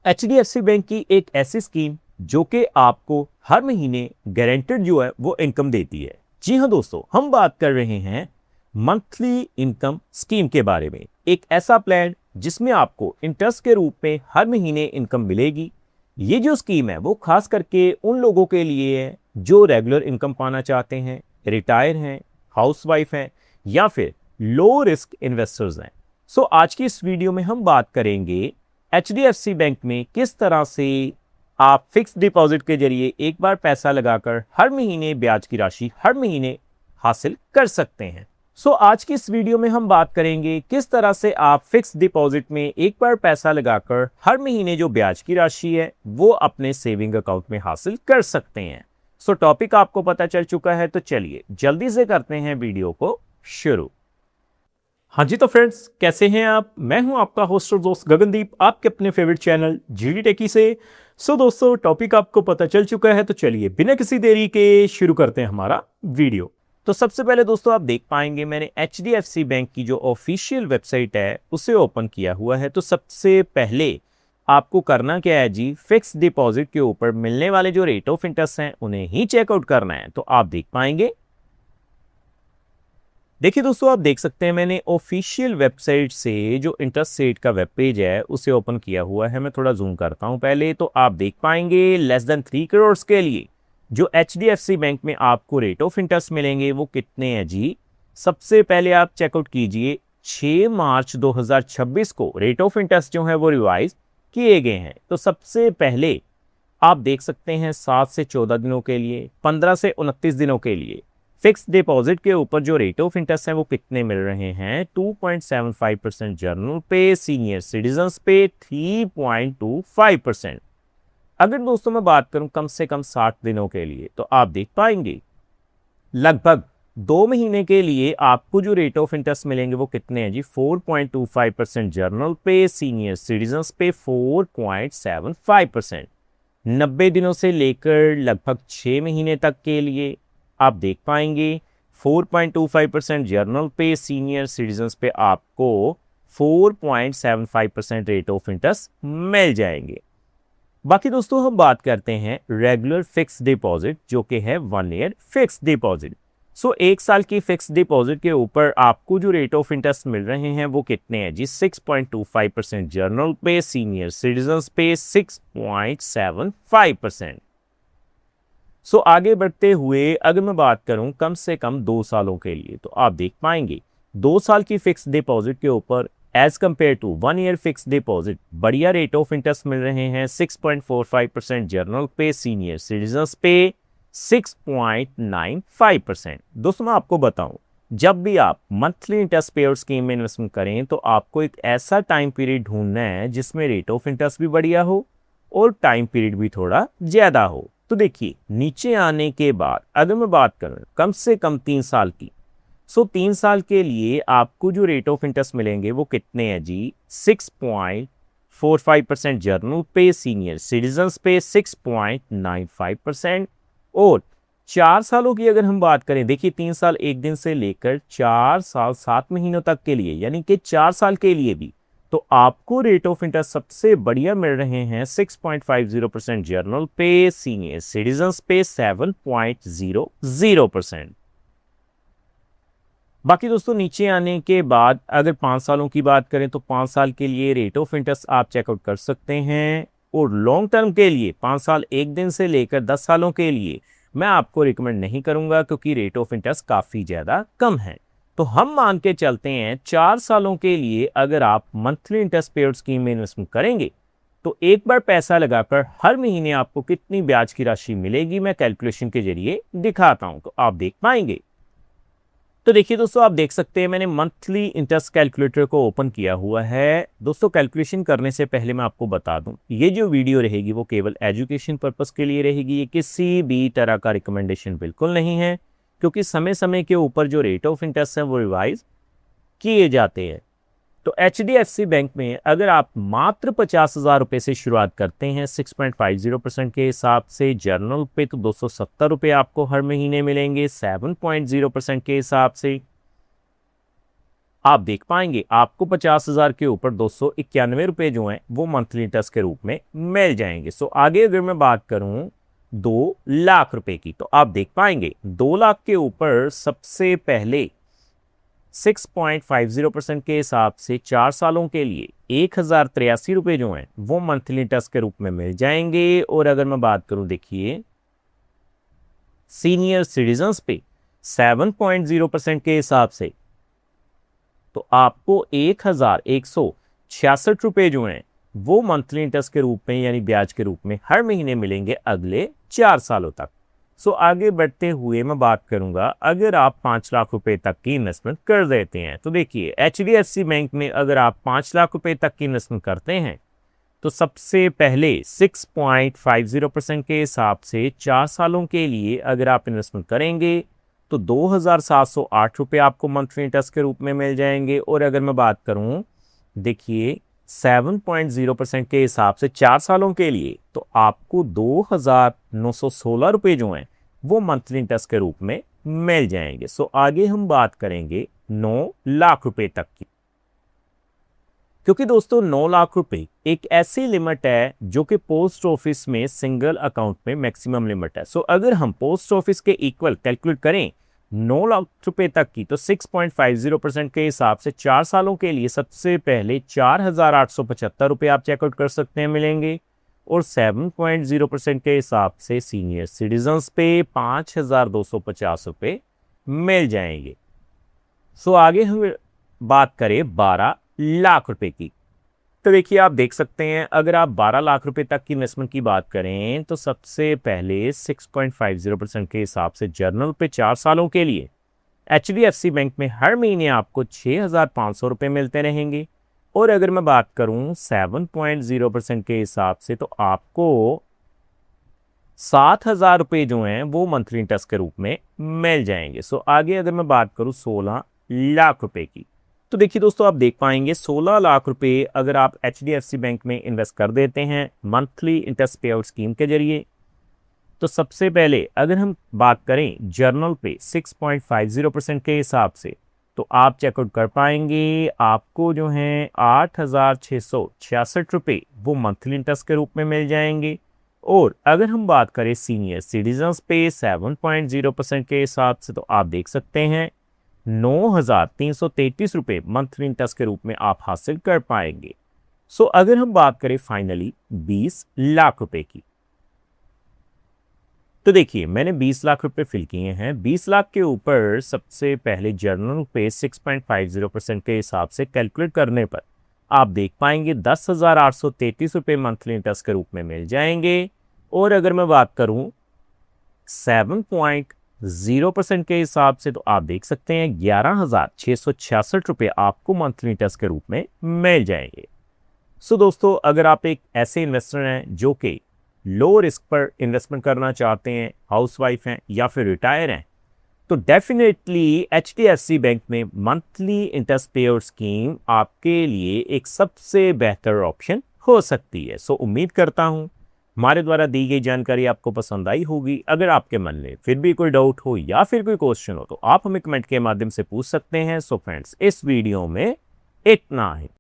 HDFC bank की एक ऐसी स्कीम जो कि आपको हर महीने गारंटेड जो है वो इनकम देती है। जी हाँ दोस्तों, हम बात कर रहे हैं मंथली इनकम स्कीम के बारे में। एक ऐसा प्लान जिसमें आपको इंटरेस्ट के रूप में हर महीने इनकम मिलेगी। ये जो स्कीम है वो खास करके उन लोगों के लिए है जो रेगुलर इनकम पाना चाहते हैं, रिटायर हैं, हाउसवाइफ हैं या फिर लो रिस्क इन्वेस्टर्स हैं। सो आज की इस वीडियो में हम बात करेंगे HDFC बैंक में किस तरह से आप फिक्स डिपॉजिट के जरिए एक बार पैसा लगाकर हर महीने ब्याज की राशि हर महीने हासिल कर सकते हैं। आज की इस वीडियो में हम बात करेंगे किस तरह से आप फिक्स डिपॉजिट में एक बार पैसा लगाकर हर महीने जो ब्याज की राशि है वो अपने सेविंग अकाउंट में हासिल कर सकते हैं। टॉपिक आपको पता चल चुका है, तो चलिए जल्दी से करते हैं वीडियो को शुरू। हाँ जी, तो फ्रेंड्स कैसे हैं आप? मैं हूं आपका होस्ट और दोस्त गगनदीप, आपके अपने फेवरेट चैनल जीडी टेकी से। दोस्तों टॉपिक आपको पता चल चुका है, तो चलिए बिना किसी देरी के शुरू करते हैं हमारा वीडियो। तो सबसे पहले दोस्तों आप देख पाएंगे मैंने HDFC बैंक की जो ऑफिशियल वेबसाइट है उसे ओपन किया हुआ है। तो सबसे पहले आपको करना क्या है जी, फिक्स डिपॉजिट के ऊपर मिलने वाले जो रेट ऑफ इंटरेस्ट हैं उन्हें ही चेकआउट करना है। तो आप देख पाएंगे, देखिए दोस्तों आप देख सकते हैं मैंने ऑफिशियल वेबसाइट से जो इंटरेस्ट रेट का वेब पेज है उसे ओपन किया हुआ है। मैं थोड़ा जूम करता हूं पहले, तो आप देख पाएंगे लेस देन 3 करोड़ के लिए जो HDFC बैंक में आपको रेट ऑफ इंटरेस्ट मिलेंगे वो कितने हैं जी। सबसे पहले आप चेकआउट कीजिए 6 मार्च 2026 को रेट ऑफ इंटरेस्ट जो है वो रिवाइज किए गए हैं। तो सबसे पहले आप देख सकते हैं 7 से 14 दिनों के लिए, 15 से 29 दिनों के लिए फिक्स डिपॉजिट के ऊपर जो रेट ऑफ इंटरेस्ट है वो कितने मिल रहे हैं। 2.75% जनरल पे, सीनियर सिटीजन्स पे 3.25%। अगर दोस्तों मैं बात करूं कम से कम 60 दिनों के लिए, तो आप देख पाएंगे लगभग 2 महीने के लिए आपको जो रेट ऑफ इंटरेस्ट मिलेंगे वो कितने हैं जी। 4.25% जनरल पे, सीनियर सिटीजन्स पे 4.75%। 90 दिनों से लेकर लगभग 6 महीने तक के लिए आप देख पाएंगे 4.25% जनरल पे, सीनियर सिटीजन्स पे आपको 4.75% रेट ऑफ इंटरेस्ट मिल जाएंगे। बाकी दोस्तों हम बात करते हैं रेगुलर फिक्स डिपॉजिट जो कि है 1 ईयर फिक्स डिपॉजिट। 1 साल की फिक्स डिपॉजिट के ऊपर आपको जो रेट ऑफ इंटरेस्ट मिल रहे हैं वो कितने हैं जी। 6.25% जनरल पे, सीनियर सिटीजन्स पे 6.75%। आगे बढ़ते हुए अगर मैं बात करूं कम से कम 2 सालों के लिए, तो आप देख पाएंगे 2 साल की फिक्स डिपॉजिट के ऊपर as compare to 1 year fix deposit बढ़िया रेट ऑफ इंटरेस्ट मिल रहे हैं। 6.45% जनरल पे, सीनियर सिटीजन्स पे 6.95%। दोस्तों मैं आपको बताऊं, जब भी आप मंथली इंटरेस्ट पेयर स्कीम में इन्वेस्टमेंट करें तो आपको एक ऐसा टाइम पीरियड ढूंढना है जिसमें रेट ऑफ इंटरेस्ट भी बढ़िया हो और टाइम पीरियड भी थोड़ा ज्यादा हो। तो देखिए नीचे आने के बाद अगर मैं बात करूं कम से कम 3 साल की, 3 साल के लिए आपको जो रेट ऑफ इंटरेस्ट मिलेंगे वो कितने हैं जी। 6.45% जनरल पे, सीनियर सिटीजन्स पे 6.95%। और 4 सालों की अगर हम बात करें, देखिए 3 साल 1 दिन से लेकर 4 साल 7 महीनों तक के लिए, यानी कि 4 साल के लिए भी तो आपको रेट ऑफ इंटरेस्ट सबसे बढ़िया मिल रहे हैं। 6.50% जनरल पे, सीनियर सिटीजन्स पे 7.00%। बाकी दोस्तों नीचे आने के बाद अगर 5 सालों की बात करें तो 5 साल के लिए रेट ऑफ इंटरेस्ट आप चेकआउट कर सकते हैं। और लॉन्ग टर्म के लिए 5 साल 1 दिन से लेकर 10 सालों के लिए मैं आपको रिकमेंड नहीं करूंगा क्योंकि रेट ऑफ इंटरेस्ट काफ़ी ज़्यादा कम है। तो हम मान के चलते हैं 4 सालों के लिए अगर आप मंथली इंटरेस्ट पेयर स्कीम में इन्वेस्टमेंट करेंगे तो एक बार पैसा लगाकर हर महीने आपको कितनी ब्याज की राशि मिलेगी मैं कैलकुलेशन के जरिए दिखाता हूं। तो आप देख पाएंगे, तो देखिए दोस्तों आप देख सकते हैं मैंने मंथली इंटरेस्ट कैलकुलेटर को ओपन किया हुआ है। दोस्तों कैलकुलेशन करने से पहले मैं आपको बता दूं ये जो वीडियो रहेगी वो केवल एजुकेशन पर्पस के लिए रहेगी। ये किसी भी तरह का रिकमेंडेशन बिल्कुल नहीं है क्योंकि समय समय के ऊपर जो रेट ऑफ इंटरेस्ट है वो रिवाइज किए जाते हैं। तो HDFC बैंक में अगर आप मात्र 50,000 रुपये से शुरुआत करते हैं 6.50% के हिसाब से, जर्नल पे तो 270 रुपये आपको हर महीने मिलेंगे 7.0% के हिसाब से। आप देख पाएंगे आपको 50,000 के ऊपर 291 रुपए जो हैं वो मंथली इंटरेस्ट के रूप में मिल जाएंगे। सो आगे अगर मैं बात करूं 2 लाख रुपए की, तो आप देख पाएंगे 2 लाख के ऊपर सबसे पहले 6.50% के हिसाब से 4 सालों के लिए 1,083 रुपए जो हैं वो मंथली इंटरेस्ट के रूप में मिल जाएंगे। और अगर मैं बात करूं देखिए सीनियर सिटीजन्स पे 7.0% के हिसाब से, तो आपको 1,166 रुपए जो हैं वो मंथली इंटरेस्ट के रूप में यानी ब्याज के रूप में हर महीने मिलेंगे अगले 4 सालों तक। सो आगे बढ़ते हुए मैं बात करूंगा अगर आप 5 लाख रुपए तक की इन्वेस्टमेंट कर देते हैं, तो देखिए HDFC बैंक में अगर आप 5 लाख रुपए तक की इन्वेस्टमेंट करते हैं तो सबसे पहले 6.50% के हिसाब से 4 सालों के लिए अगर आप इन्वेस्टमेंट करेंगे तो 2,708 रुपये आपको मंथली इंटरेस्ट के रूप में मिल जाएंगे। और अगर मैं बात करूं देखिए 7.0% के हिसाब से 4 सालों के लिए, तो आपको 2,916 रुपये जो हैं वो मंथली इंटरेस्ट के रूप में मिल जाएंगे। सो आगे हम बात करेंगे 9 लाख रुपए तक की, क्योंकि दोस्तों 9 लाख रुपए एक ऐसी लिमिट है जो कि पोस्ट ऑफिस में सिंगल अकाउंट में मैक्सिमम लिमिट है। सो अगर हम पोस्ट ऑफिस के इक्वल कैलकुलेट करें 9 लाख रुपए तक की, तो 6.50% के हिसाब से 4 सालों के लिए सबसे पहले 4,875 रुपये आप चेकआउट कर सकते हैं मिलेंगे। और 7.0% के हिसाब से सीनियर सिटीजन्स पे 5,250 रुपये मिल जाएंगे। सो आगे हम बात करें 12 लाख रुपए की, तो देखिए आप देख सकते हैं अगर आप 12 लाख रुपए तक की इन्वेस्टमेंट की बात करें तो सबसे पहले 6.50% के हिसाब से जर्नल पे 4 सालों के लिए HDFC बैंक में हर महीने आपको 6,500 रुपये मिलते रहेंगे। और अगर मैं बात करूं 7.0% के हिसाब से, तो आपको 7,000 रुपये जो हैं वो मंथली इंटरेस्ट के रूप में मिल जाएंगे। सो आगे अगर मैं बात करूं 16 लाख रुपए की, तो देखिए दोस्तों आप देख पाएंगे 16 लाख रुपए अगर आप HDFC बैंक में इन्वेस्ट कर देते हैं मंथली इंटरेस्ट पे आउट स्कीम के जरिए, तो सबसे पहले अगर हम बात करें जर्नल पे 6.50% के हिसाब से, तो आप चेकआउट कर पाएंगे आपको जो है 8,666 रुपये वो मंथली इंटरेस्ट के रूप में मिल जाएंगे। और अगर हम बात करें सीनियर सिटीजन्स पे 7.0% के हिसाब से, तो आप देख सकते हैं 9,333 रुपये मंथली इंटरेस्ट के रूप में आप हासिल कर पाएंगे। सो अगर हम बात करें फाइनली 20 लाख रुपए की, तो देखिए मैंने 20 लाख रुपए फिल किए हैं। 20 लाख के ऊपर सबसे पहले जर्नल पे 6.50% के हिसाब से कैलकुलेट करने पर आप देख पाएंगे 10,833 रुपये मंथली इंटरेस्ट के रूप में मिल जाएंगे। और अगर मैं बात करूं 7.0% के हिसाब से, तो आप देख सकते हैं 11,666 रुपये आपको मंथली इंटरेस्ट के रूप में मिल जाएंगे। सो दोस्तों अगर आप एक ऐसे इन्वेस्टर हैं जो कि लो रिस्क पर इन्वेस्टमेंट करना चाहते हैं, हाउसवाइफ हैं या फिर रिटायर हैं, तो डेफिनेटली HDFC बैंक में मंथली इंटरेस्ट पे आउट स्कीम आपके लिए एक सबसे बेहतर ऑप्शन हो सकती है। सो उम्मीद करता हूं हमारे द्वारा दी गई जानकारी आपको पसंद आई होगी। अगर आपके मन में फिर भी कोई डाउट हो या फिर कोई क्वेश्चन हो तो आप हमें कमेंट के माध्यम से पूछ सकते हैं। सो फ्रेंड्स इस वीडियो में इतना ही।